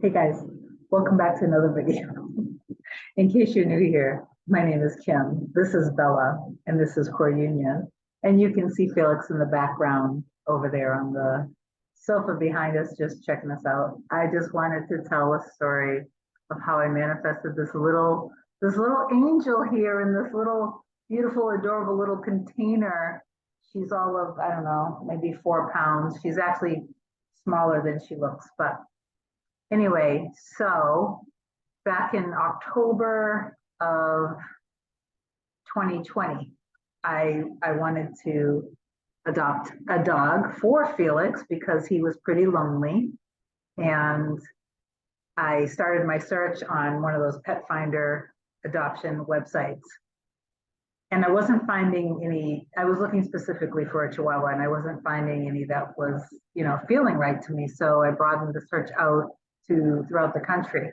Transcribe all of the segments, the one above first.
Hey guys, welcome back to another video. In case you're new here, my name is Kim. This is Bella, and this is Core Union. And you can see Felix in the background over there on the sofa behind us, just checking us out. I just wanted to tell a story of how I manifested this little angel here in this little beautiful, adorable little container. She's all of, I don't know, maybe 4 pounds. She's actually smaller than she looks, but anyway, so back in October of 2020, I wanted to adopt a dog for Felix because he was pretty lonely. And I started my search on one of those pet finder adoption websites. And I wasn't finding any, I was looking specifically for a Chihuahua and I wasn't finding any that was, feeling right to me. So I broadened the search out to throughout the country.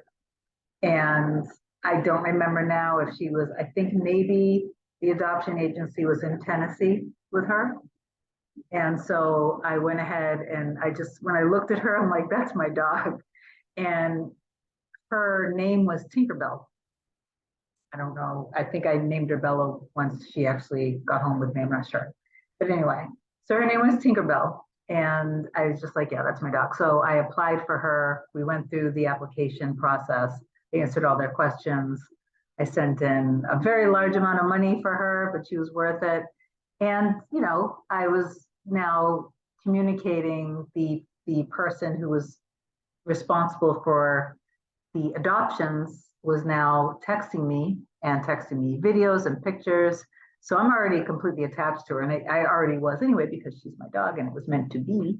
And I don't remember now if she was, I think maybe the adoption agency was in Tennessee with her. And so I went ahead and when I looked at her, I'm like, that's my dog. And her name was Tinkerbell. I don't know. I think I named her Bella once she actually got home with me. I'm not sure. But anyway, so her name was Tinkerbell. And I was just like, yeah, that's my dog. So I applied for her. We went through the application process. They answered all their questions. I sent in a very large amount of money for her, but she was worth it. And, I was now communicating the person who was responsible for the adoptions was now texting me videos and pictures. So I'm already completely attached to her, and I already was anyway because she's my dog and it was meant to be.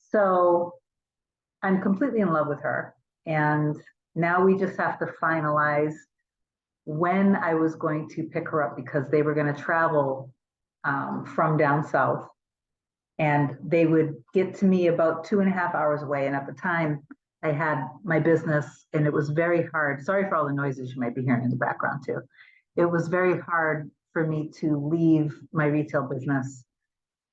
So I'm completely in love with her. And now we just have to finalize when I was going to pick her up because they were going to travel from down south. And they would get to me about 2.5 hours away. And at the time, I had my business and it was very hard. Sorry for all the noises you might be hearing in the background too. It was very hard for me to leave my retail business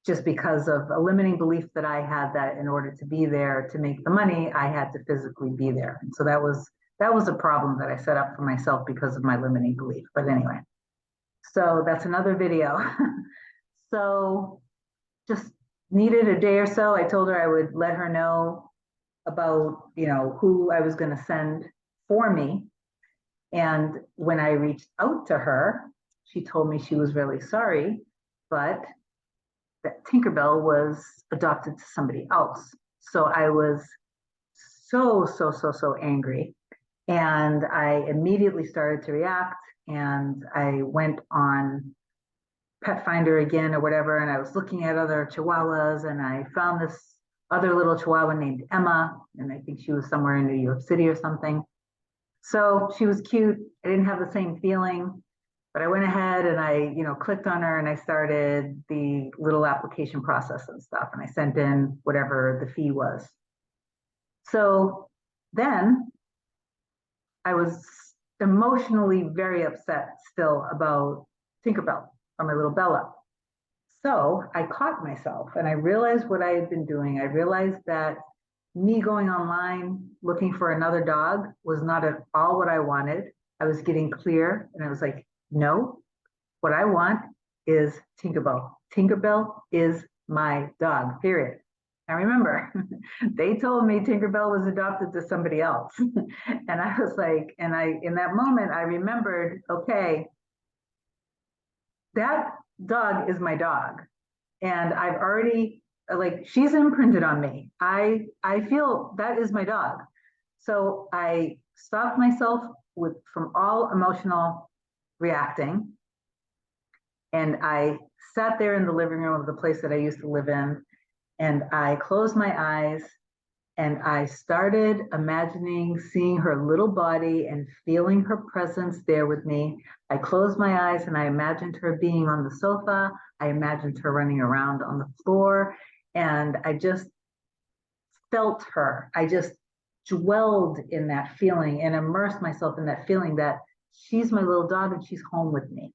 just because of a limiting belief that I had that in order to be there to make the money, I had to physically be there. And so that was a problem that I set up for myself because of my limiting belief. But anyway, so that's another video. So just needed a day or so. I told her I would let her know about, who I was going to send for me. And when I reached out to her, she told me she was really sorry, but that Tinkerbell was adopted to somebody else. So I was so angry. And I immediately started to react. And I went on Pet Finder again or whatever. And I was looking at other Chihuahuas and I found this other little Chihuahua named Emma. And I think she was somewhere in New York City or something. So she was cute. I didn't have the same feeling, but I went ahead and I, clicked on her and I started the little application process and stuff. And I sent in whatever the fee was. So then I was emotionally very upset still about Tinkerbell or my little Bella. So I caught myself and I realized what I had been doing. I realized that me going online looking for another dog was not at all what I wanted. I was getting clear and I was like, no, what I want is Tinkerbell. Tinkerbell is my dog, period. I remember they told me Tinkerbell was adopted to somebody else. And I was like, in that moment, I remembered, okay, that dog is my dog. And I've already, she's imprinted on me. I feel that is my dog. So I stopped myself from all emotional reacting. And I sat there in the living room of the place that I used to live in. And I closed my eyes and I started imagining seeing her little body and feeling her presence there with me. I closed my eyes and I imagined her being on the sofa. I imagined her running around on the floor and I just felt her. I just dwelled in that feeling and immersed myself in that feeling that she's my little dog and she's home with me.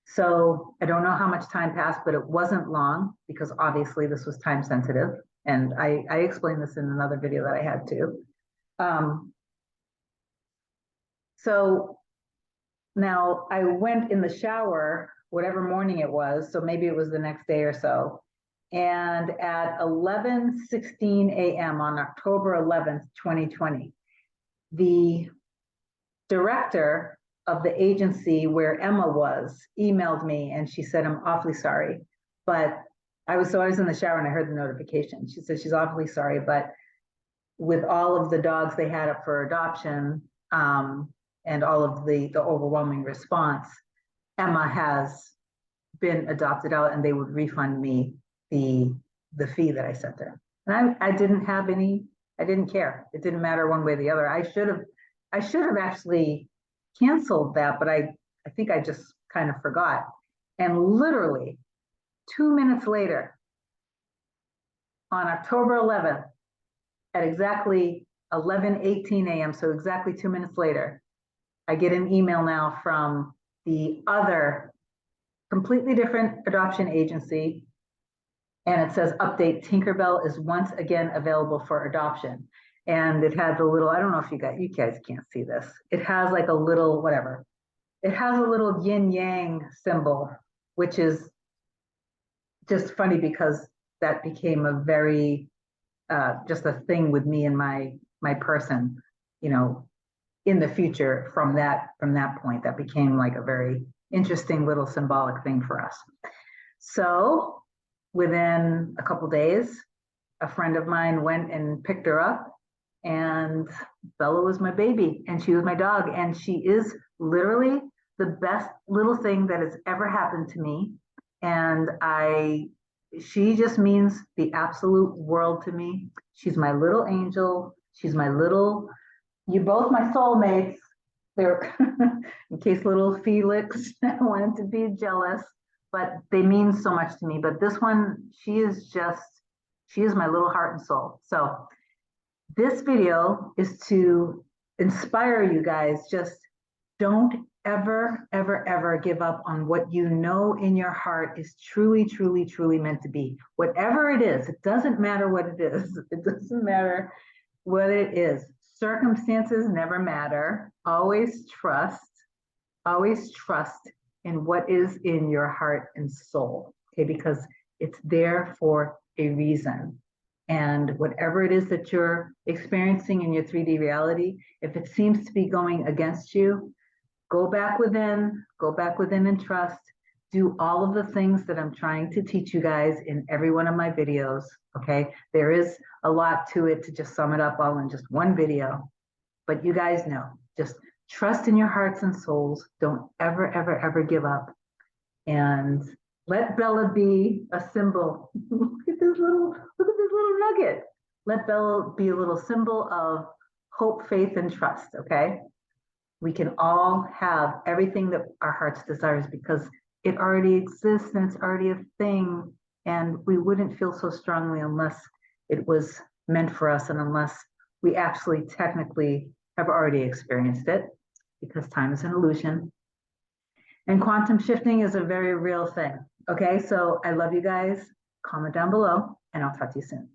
So I don't know how much time passed, but it wasn't long because obviously this was time sensitive. And I explained this in another video that I had too. So now I went in the shower, whatever morning it was, so maybe it was the next day or so. And at 11:16 a.m. on October 11th, 2020, the director of the agency where Emma was emailed me and she said, I'm awfully sorry, but I was in the shower and I heard the notification. She said she's awfully sorry, but with all of the dogs they had up for adoption, and all of the overwhelming response, Emma has been adopted out and they would refund me the fee that I sent her. And I didn't have any, I didn't care. It didn't matter one way or the other. I should have actually canceled that, but I think I just kind of forgot. And literally 2 minutes later, on October 11th, at exactly 11:18 a.m., so exactly 2 minutes later, I get an email now from the other completely different adoption agency. And it says, update, Tinkerbell is once again available for adoption. And it had the little, I don't know if you guys can't see this. It has like a little, whatever. It has a little yin yang symbol, which is just funny because that became a very, just a thing with me and my person, you know, in the future from that point. That became like a very interesting little symbolic thing for us. So within a couple days, a friend of mine went and picked her up, and Bella was my baby and she was my dog, and she is literally the best little thing that has ever happened to me. And she just means the absolute world to me. She's my little angel. She's my little, you're both my soulmates. They're, in case little Felix wanted to be jealous, but they mean so much to me. But this one, she is my little heart and soul. So this video is to inspire you guys. Just don't ever, ever, ever give up on what you know in your heart is truly, truly, truly meant to be. Whatever it is, it doesn't matter what it is. It doesn't matter what it is. Circumstances never matter. Always trust in what is in your heart and soul, okay? Because it's there for a reason. And whatever it is that you're experiencing in your 3D reality, if it seems to be going against you, go back within and trust. Do all of the things that I'm trying to teach you guys in every one of my videos, okay? There is a lot to it to just sum it up all in just one video, but you guys know, just trust in your hearts and souls. Don't ever, ever, ever give up. And let Bella be a symbol. Look at this little nugget. Let Bella be a little symbol of hope, faith, and trust, okay? We can all have everything that our hearts desires because it already exists and it's already a thing. And we wouldn't feel so strongly unless it was meant for us and unless we actually technically have already experienced it, because time is an illusion. And quantum shifting is a very real thing. Okay, so I love you guys. Comment down below and I'll talk to you soon.